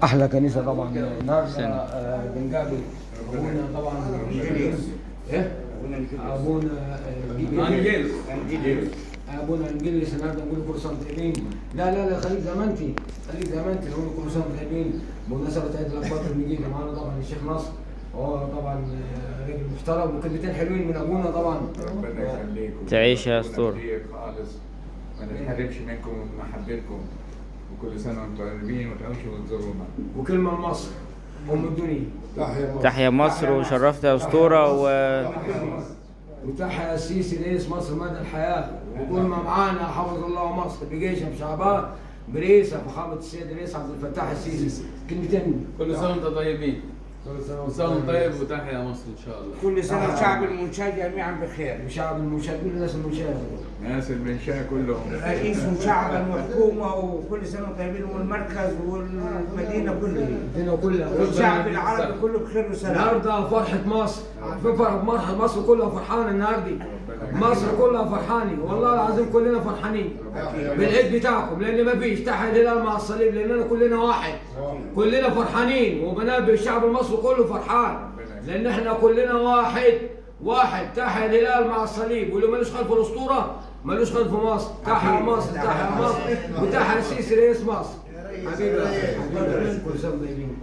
احلى كنيسه طبعا النهارده بنقابل ابونا طبعا ابونا ابونا انجيلس النهارده نقول كل سنه طيبين. لا خليك زي ما انت نقول كل سنه طيبين بمناسبه عيد الاباط الانجيلي. معانا طبعا الشيخ نصر، هو طبعا راجل محترم وكلمتين حلوين من ابونا طبعا. ربنا يخليكم تعيش يا اسطوره خالص، ما نتحرمش منكم ومن محبتكم، وكل سنه وانتم طيبين وتعيشوا وتزورونا. وكلمه لمصر ام الدنيا، تحيا مصر وشرفت يا اسطوره وتحيا السيسي رئيس مصر مدى الحياه. وكل ما معانا حفظ الله مصر بجيشها بشعبها برئيسها فخامه السيد الرئيس عبد الفتاح السيسي. كلمتين. كل سنه وانتم طيبين. كل سنه وانتم طيب وتحيا مصر ان شاء الله. كل سنه والشعب المنشاه جميعا بخير. وشعب المنشاه، كل الناس المنشاه، ناس المنشاه كلهم، رئيس وشعبا وحكومه، وكل سنه طيبين، والمركز والمدينه كلها والشعب العربي كله بخير وسلام. النهارده فرحه مصر، عارفين فرحه مصر كلها فرحانه النهارده. مصر كلها فرحانه والله العظيم، كلنا فرحانين بالعيد بتاعكم، لان ما فيش تحيا الهلال مع الصليب، لاننا كلنا واحد، كلنا فرحانين، وبنابه الشعب المصري كله فرحان لان احنا كلنا واحد. تحيا الهلال مع الصليب، واللي ملوش خلف الاسطوره ملوش خلف مصر. تحيا مصر وتحيا السيسي رئيس مصر. حبيبي كل سنه طيبين.